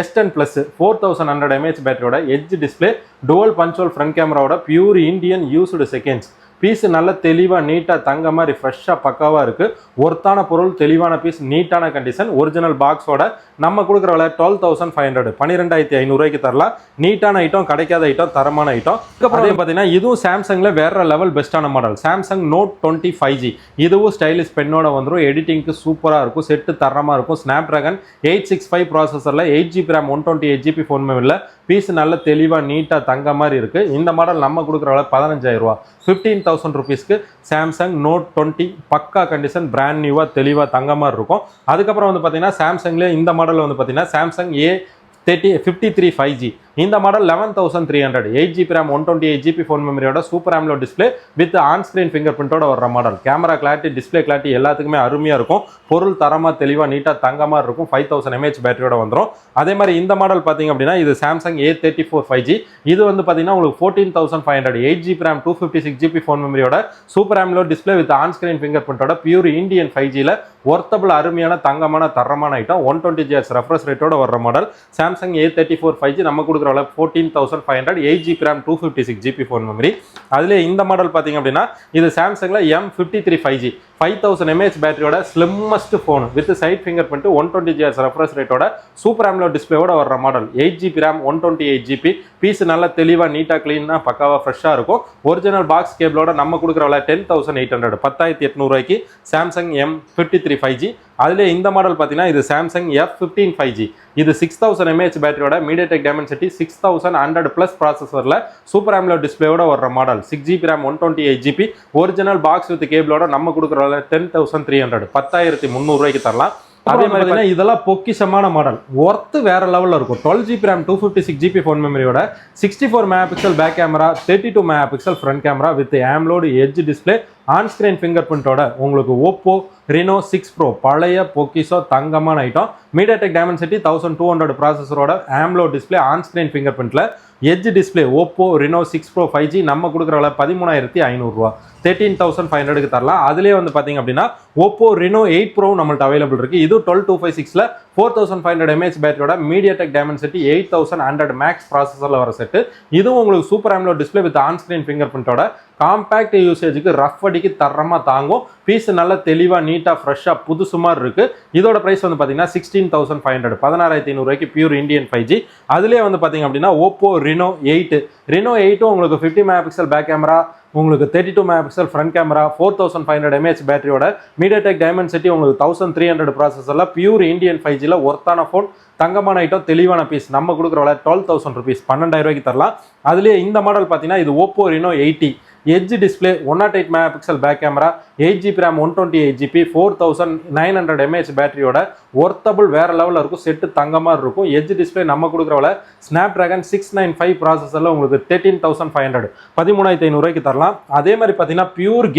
S1: S10 ப்ளஸ் 4100 mAh பேட்டரியோட எட்ஜ் டிஸ்பிளே, டுவல் பஞ்சுவல் ஃப்ரண்ட் கேமராவோட pure Indian used seconds. Piece நல்ல தெளிவாக நீட்டாக தங்க மாதிரி ஃப்ரெஷ்ஷாக பக்காவாக இருக்குது. ஒர்த்தான பொருள், தெளிவான பீஸ், நீட்டான கண்டிஷன், ஒரிஜினல் பாக்ஸோட நம்ம கொடுக்குற விலை 12,500, 12,500 ரூபாய்க்கு தரலாம். நீட்டான ஐட்டம், கிடைக்காத ஐட்டம், தரமான ஐட்டம். அதுக்கப்புறம் பார்த்தீங்கன்னா இதுவும் சாம்சங்கில் வேற லெவல் பெஸ்ட்டான மாடல், சாம்சங் Note 20 5G. இதுவும் ஸ்டைலிஷ் பெண்ணோட வந்துடும். எடிட்டிங்க்கு சூப்பராக இருக்கும், செட்டு தரமாக இருக்கும். Snapdragon 865 ப்ராசஸரில் 8GB RAM 128GB phone மெமரியில் பீஸ் நல்ல தெளிவாக நீட்டாக தங்க மாதிரி இருக்குது. இந்த மாடல் நம்ம கொடுக்குற விலை 15,000 ரூபா, 15,000 ருபீஸ்க்கு சாம்சங் Note 20 பக்கா கண்டிஷன், பிராண்ட் நியூவாக தெளிவாக தங்க மாதிரி இருக்கும். அதுக்கப்புறம் வந்து பார்த்தீங்கன்னா சாம்சங்லேயே இந்த மாடல் வந்து பார்த்தீங்கன்னா சாம்சங் A53 5G. இந்த model 11,300, 8GB RAM 128GB phone மெமரியோட super AMOLED display with on screen finger பிரிண்டோட வர்ற model. Camera clarity, display clarity எல்லாத்துக்குமே அருமையாக இருக்கும். பொருள் தரமாக தெளிவாக நீட்டாக தங்க மாதிரி இருக்கும். 5000 mAh பேட்டரியோட வந்துடும். அதே மாதிரி இந்த மாடல் பார்த்தீங்க அப்படின்னா இது சாம்சங் A34 5G. இது வந்து பார்த்தீங்கன்னா உங்களுக்கு 14,500, 8GB RAM 256GB ஃபோன் மெமரியோட super AMOLED display with on screen finger பிரிண்டோட பியூர் இந்தியன் 5Gயில் ஒர்த்தபிள் அருமையான தங்கமான தரமான ஐட்டம். 120 Hz ரெஃப்ரெஷ் ரேட்டோட வர்ற மாடல் சாம்சங் A34 5G நம்ம கொடுக்குற 14,500, 8GB RAM 256GB phone memory. அதுலேயே இந்த மாடல் பார்த்தீங்க அப்படின்னா இது சாம்சங்கில் M53 5G, 5000 mAh பேட்டரியோட slimmest phone with side finger print, 120 Hz refresh ரேட்டோட சூப்பர் AMOLED டிஸ்பிளேவோட வர்ற model. 8GB RAM 128GB piece நல்லா தெளிவாக நீட்டாக க்ளீனாக பக்காவாக ஃப்ரெஷ்ஷாக இருக்கும். ஒரிஜினல் பாக்ஸ் கேபிளோட நம்ம கொடுக்குற விலை 10,800, 10,800 ரூபாய்க்கு சாம்சங் M53 5G. அதுலேயே இந்த மாடல் பார்த்தீங்கன்னா இது சாம்சங் F15 5G. இது 6000 mAh பேட்டரியோட MediaTek Dimensity 6100 ப்ளஸ் ப்ராசஸரில் சூப்பர் AMOLED டிஸ்பிளேயோட வர்ற model. 6GB RAM 128GB original box with கேபிளோட நம்ம கொடுக்குற 10,300, 10,300 ரூபாய்க்கு தரலாம். அதே மாதிரி இதெல்லாம் பொக்கிஷமான மாடல், ஒர்த்து வேற லெவலில் இருக்கும். 12GB RAM 256GB ஃபோன் மெமரியோட 64 mega pixel back camera, 32 mega pixel front camera with AMOLED edge display, on screen finger பிரிண்டோட உங்களுக்கு Oppo Reno 6 Pro பழைய பொக்கிஷோ தங்கமான ஐட்டம். MediaTek Dimensity 1200 ப்ராசஸரோட AMOLED display, on screen finger பிரிண்ட்ல edge display, Oppo Reno 6 Pro 5G நம்ம கொடுக்குற விலை 13,500 ரூபா, 13,500க்கு தரலாம். அதுலேயே வந்து பார்த்தீங்க அப்படின்னா Oppo Reno 8 Pro நம்மள்ட்ட அவைலபிள் இருக்குது. இது 12256ல 4500 mAh பேட்டரியோட MediaTek Dimensity 8100 மேக்ஸ் ப்ராசஸரில் வர செட்டு. இதுவும் உங்களுக்கு super AMOLED display with on screen finger பிரிண்டோட காம்பேக்ட் யூசேஜுக்கு ரஃப் அடிக்கு தரமாக தாங்கும். பீஸ் நல்லா தெளிவாக நீட்டாக ஃப்ரெஷ்ஷாக புதுசு மாதிரி இருக்குது. இதோட ப்ரைஸ் வந்து பார்த்தீங்கன்னா 16,500, 16,500 ரூபாய்க்கு பியூர் இந்தியன் 5G. அதுலேயே வந்து பார்த்தீங்க அப்படின்னா Oppo Reno 8, Reno 8 உங்களுக்கு 50 மெகா பிக்சல் பேக் கேமரா, உங்களுக்கு 32 mega pixel front camera, 4500 mAh பேட்டரியோட MediaTek Dimensity உங்களுக்கு 1300 ப்ராசஸரில் பியூர் இந்தியன் 5Gயில் ஒர்த்தான ஃபோன், தங்கமான ஐட்டம், தெளிவான பீஸ் நம்ம கொடுக்குற விலை 12,000 ருபீஸ், 12,000 ரூபாய்க்கு தரலாம். அதுலேயே இந்த மாடல் பார்த்தீங்கன்னா இது Oppo Reno 80. Edge display 108 mega pixel back camera 8GB RAM 128GB 4900 mAh பேட்டரியோட ஒர்த்தபிள் வேற லெவலில் இருக்கும். செட்டு தங்கமாக இருக்கும். எட்ஜ் டிஸ்பிளே நம்ம கொடுக்குறவள Snapdragon 695 ப்ராசஸரில் உங்களுக்கு 13,500 13,500 தரலாம். அதே மாதிரி பார்த்தீங்கன்னா பியூர்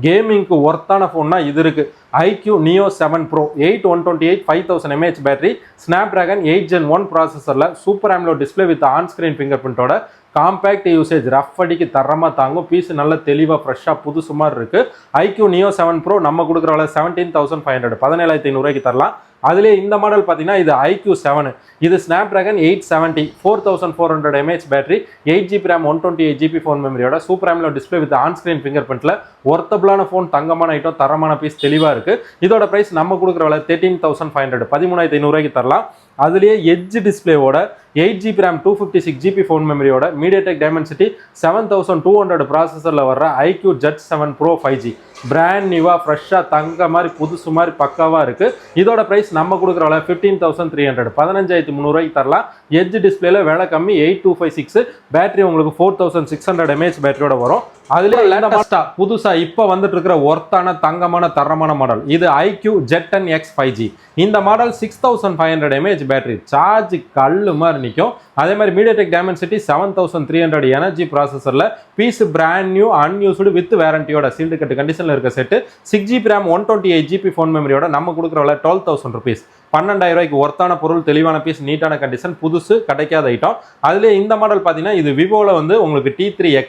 S1: கேமிங்க்கு ஒர்த்தான ஃபோன்னா இது இருக்குது. IQ Neo 7 Pro 8 128 5000 mAh battery Snapdragon 8 Gen 1 ப்ராசஸரில் super AMOLED display with on screen finger பிரிண்டோட காம்பேக்ட் யூசேஜ் ரஃப் அடிக்கு தரமாக தாங்கும். பீஸ் நல்ல தெளிவாக ஃப்ரெஷ்ஷாக புதுசு மாதிரி இருக்குது. IQ Neo 7 Pro நம்ம கொடுக்குறவள 17,500 17,500 தரலாம். அதுலேயே இந்த மாடல் பார்த்தீங்கன்னா இது IQ 7, இது Snapdragon 870 4400 mAh battery 8GB RAM 128GB phone மெமரியோட super AMOLED display with on screen finger பிரிண்ட்ல ஒர்த்தபிளான ஃபோன், தங்கமான ஐட்டம், தரமான பீஸ், தெளிவாக இருக்குது. இதோட பிரைஸ் நம்ம கொடுக்குறவள 13,500 13,500 தரலாம். அதுலேயே எட்ஜ் டிஸ்பிளேவோட 8GB RAM 256GB ஃபோன் மெமரியோட MediaTek Dimensity 7200 ப்ராசஸரில் வர்ற IQ Jet 7 Pro 5G brand நியூவாக ஃப்ரெஷ்ஷாக தங்க மாதிரி புதுசு மாதிரி பக்காவாக இருக்குது. இதோட ப்ரைஸ் நம்ம கொடுக்குறவள 15,300 15,300 தரலாம். எட்ஜ் டிஸ்பிளேல விலை கம்மி 8256 பேட்டரி உங்களுக்கு 4600 mAh பேட்டரியோட வரும். அதுலேயே லேட்டஸ்டா புதுசா இப்போ வந்துட்டு இருக்கிற ஒர்த்தான தங்கமான தரமான மாடல் இது IQ Jet 10X 5G. இந்த மாடல் 6500 mAh பேட்டரி சார்ஜ் கல்லு மாதிரி நிற்கும். அதே மாதிரி MediaTek Dimensity 7300 எனர்ஜி ப்ராசஸரில் piece brand new unused with வேரண்டியோட சீல்டு கட்டு கண்டிஷனில் இருக்க set 6GB RAM 128GB phone மெமரியோட நம்ம கொடுக்குறவள 12,000 rupees 12,000 ஒர்த்தான பொருள், தெளிவான பீஸ், நீட்டான கண்டிஷன், புதுசு, கிடைக்காத ஐட்டம். அதுலேயே இந்த மாடல் பார்த்தீங்கன்னா இது விவோவில் வந்து உங்களுக்கு T3X,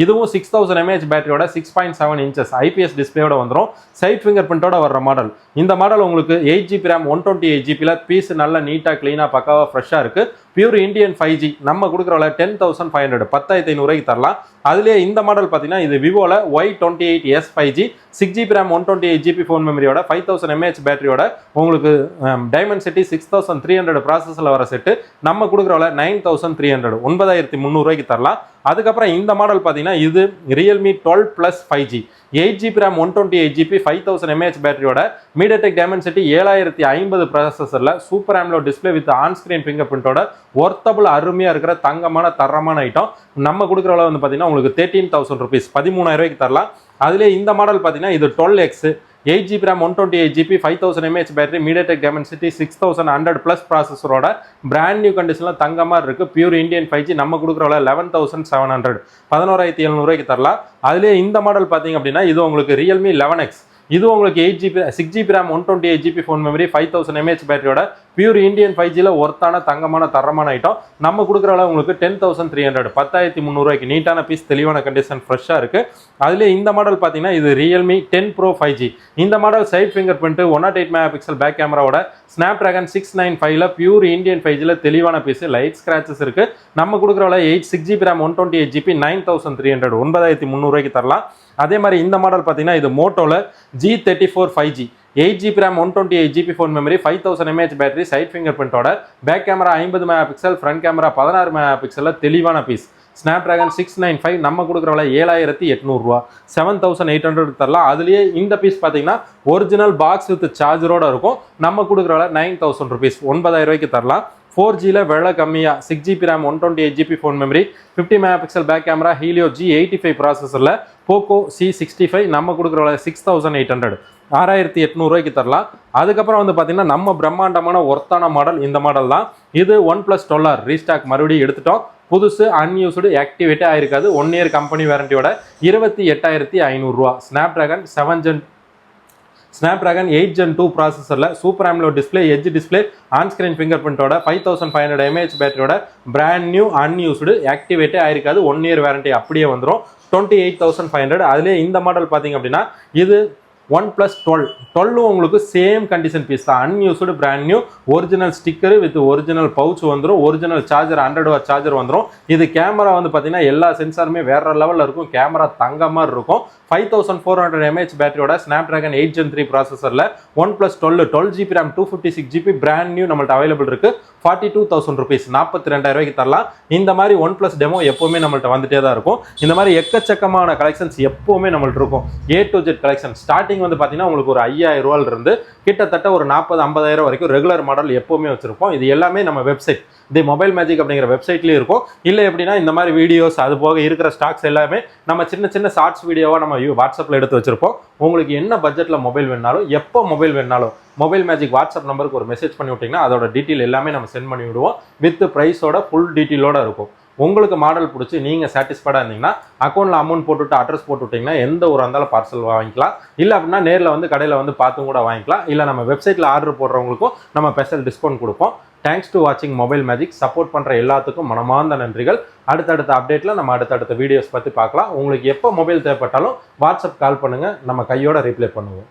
S1: இதுவும் 6000 mAh பேட்டரியோட 6.7 inches IPS டிஸ்பிளேயோட வந்துடும். சைட் ஃபிங்கர் பிரிண்டோட வர்ற மாடல். இந்த மாடல் உங்களுக்கு 8GB RAM 128GB பீஸ் நல்ல நீட்டாக க்ளீனாக பக்காவாக ஃப்ரெஷ்ஷாக இருக்குது. பியூர் இந்தியன் 5G நம்ம கொடுக்குறவள 10,500 10,500 தரலாம். அதுலேயே இந்த மாடல் பார்த்தீங்கன்னா இது விவோவில் Y28S 5G 6GB RAM 128GB phone மெமரியோட 5000 mAh பேட்டரியோட உங்களுக்கு Dimensity 6300 ப்ராசஸில் வர செட்டு நம்ம கொடுக்குறவள 9,300 9,300 தரலாம். அதுக்கப்புறம் இந்த மாடல் பார்த்தீங்கன்னா இது Realme 12 Plus 5G 8GB RAM 128GB 5000 mAh பேட்டரியோட MediaTek Dimensity 7050 ப்ராசஸரில் super AMOLED display with on screen finger பிரிண்டோட ஒர்த்தபிள் அருமையாக இருக்கிற தங்கமான தரமான ஐட்டம் நம்ம கொடுக்குறவள வந்து பார்த்தீங்கன்னா உங்களுக்கு 13,000 rupees 13,000 தரலாம். அதுலேயே இந்த மாடல் பார்த்தீங்கன்னா இது 12X 8GB RAM 128GB 5000 mAh battery MediaTek Dimensity 6100 plus ப்ராசஸரோட பிராண்ட் நியூ கண்டிஷனில் தங்கமாக இருக்குது. பியூர் இந்தியன் 5G நம்ம கொடுக்குறவள 11,700 11,700 தரலாம். அதுலேயே இந்த மாடல் பார்த்தீங்க அப்படின்னா இது உங்களுக்கு Realme 11X, இது உங்களுக்கு 6GB RAM 128GB phone memory 5000 mAh பேட்டரியோட பியூர் இந்தியன் 5Gல ஒர்த்தான தங்கமான தரமான ஐட்டம் நம்ம கொடுக்குறவள உங்களுக்கு 10,300 10,300 நீட்டான பீஸ், தெளிவான கண்டிஷன், ஃப்ரெஷ்ஷாக இருக்குது. அதுலேயே இந்த மாடல் பார்த்தீங்கன்னா இது Realme 10 Pro 5G. இந்த model side finger print 108 mega pixel back கேமராவோட Snapdragon 695 பியூர் இந்தியன் 5Gல தெளிவான பீஸ், லைட் ஸ்கிராச்சஸ் இருக்குது. நம்ம கொடுக்குறவள 6GB RAM 128GB 9,300 9,300 தரலாம். அதே மாதிரி இந்த மாடல் பார்த்தீங்கன்னா இது மோட்டோவில் G34 5G 8GB RAM 128GB phone memory 5000 mAh battery side finger பிரிண்டோட back camera 50 mega pixel front camera 16 mega பிக்சலில் தெளிவான பீஸ் Snapdragon 695 நம்ம கொடுக்குறவள 7,800 7,800 தரலாம். அதுலேயே இந்த பீஸ் பார்த்தீங்கன்னா ஒரிஜினல் பாக்ஸ் வித் சார்ஜரோட இருக்கும். நம்ம கொடுக்குறவள 9,000 rupees 9,000 தரலாம். 4Gல விலை கம்மியாக 6GB RAM 128GB phone memory 50 mega pixel back camera Helio G85 ப்ராசஸரில் Poco C65 நம்ம கொடுக்குறவள 6,800 6,800 தரலாம். அதுக்கப்புறம் வந்து பார்த்தீங்கன்னா நம்ம பிரம்மாண்டமான ஒர்த்தான மாடல் இந்த மாடல் தான். இது OnePlus 12R ரீஸ்டாக் மறுபடியும் எடுத்துட்டோம். புதுசு அன்யூஸ்டு ஆக்டிவேட்டே ஆயிருக்காது. 1 year கம்பெனி வாரண்டியோட 28,500 Snapdragon 8 Gen 2 ப்ராசஸரில் super AMOLED display edge display on screen finger பிரிண்டோட 5500 mAh பேட்டரியோட பிராண்ட் நியூ அன்யூஸ்டு ஆக்டிவேட்டே ஆயிருக்காது. 1 year வாரண்டி அப்படியே வந்துடும் 28,500. அதுலேயே இந்த மாடல் பார்த்தீங்க அப்படின்னா இது OnePlus 12 உங்களுக்கு சேம் கண்டிஷன் பீஸ் தான். Unused brand new original sticker with original pouch வந்துடும். ஒரிஜினல் சார்ஜர் 100 watt சார்ஜர் வந்துடும். இது கேமரா வந்து பார்த்தீங்கன்னா எல்லா சென்சாருமே வேற லெவலில் இருக்கும். கேமரா தங்க மாதிரி இருக்கும். 5400 mAh பேட்டரியோட Snapdragon 8 Gen 3 ப்ராசஸரில் OnePlus 12 12GB RAM 256GB brand new நம்மள்ட்ட அவைலபிள் இருக்கு. 42,000 rupees 42,000 தரலாம். இந்த மாதிரி OnePlus டெமோ எப்பவுமே நம்மள்ட்ட வந்துட்டே தான் இருக்கும். இந்த மாதிரி எக்கச்சக்கமான கலெக்ஷன்ஸ் எப்பவுமே நம்மள்ட்ட இருக்கும். A to Z collection starting starting வந்து பார்த்தீங்கன்னா உங்களுக்கு ஒரு 5000 ரூபாயில இருந்து கிட்டத்தட்ட ஒரு 40-50,000 வரைக்கும் ரெகுலர் மாடல் எப்போவுமே வச்சிருப்போம். இது எல்லாமே நம்ம வெப்சைட் தி மொபைல் மேஜிக் அப்படிங்கிற வெப்சைட்லேயும் இருக்கும். இல்லை எப்படின்னா இந்த மாதிரி வீடியோஸ் அது போக இருக்கிற ஸ்டாக்ஸ் எல்லாமே நம்ம சின்ன சின்ன ஷார்ட்ஸ் வீடியோவாக நம்ம வாட்ஸ்அப்பில் எடுத்து வச்சிருப்போம். உங்களுக்கு என்ன பட்ஜெட்டில் மொபைல் வேணாலும் எப்போ மொபைல் வேணாலும் மொபைல் மேஜிக் வாட்ஸ்அப் நம்பருக்கு ஒரு மெசேஜ் பண்ணி விட்டிங்கன்னா அதோட டீட்டெயில் எல்லாமே நம்ம சென்ட் பண்ணி விடுவோம். வித் ப்ரைஸோட ஃபுல் டீட்டெயிலோட இருக்கும். உங்களுக்கு மாடல் பிடிச்சி நீங்கள் சாட்டிஸ்ஃபைடாக இருந்தீங்கன்னா அக்கௌண்ட்டில் அமௌண்ட் போட்டுவிட்டு அட்ரஸ் போட்டு விட்டிங்கன்னா எந்த ஒரு இருந்தாலும் பார்சல் வாங்கிக்கலாம். இல்லை அப்படின்னா நேரில் வந்து கடையில் வந்து பார்த்தும் கூட வாங்கிக்கலாம். இல்லை நம்ம வெப்சைட்டில் ஆர்டர் போடுறவங்களுக்கும் நம்ம ஸ்பெஷல் டிஸ்கவுண்ட் கொடுப்போம். தேங்க்ஸ் டு வாட்சிங் மொபைல் மேஜிக். சப்போர்ட் பண்ணுற எல்லாத்துக்கும் மனமார்ந்த நன்றிகள். அடுத்தடுத்த அப்டேட்டில் நம்ம அடுத்தடுத்த வீடியோஸ் பற்றி பார்க்கலாம். உங்களுக்கு எப்போ மொபைல் தேவைப்பட்டாலும் வாட்ஸ்அப் கால் பண்ணுங்கள், நம்ம கையோட ரிப்ளை பண்ணுவோம்.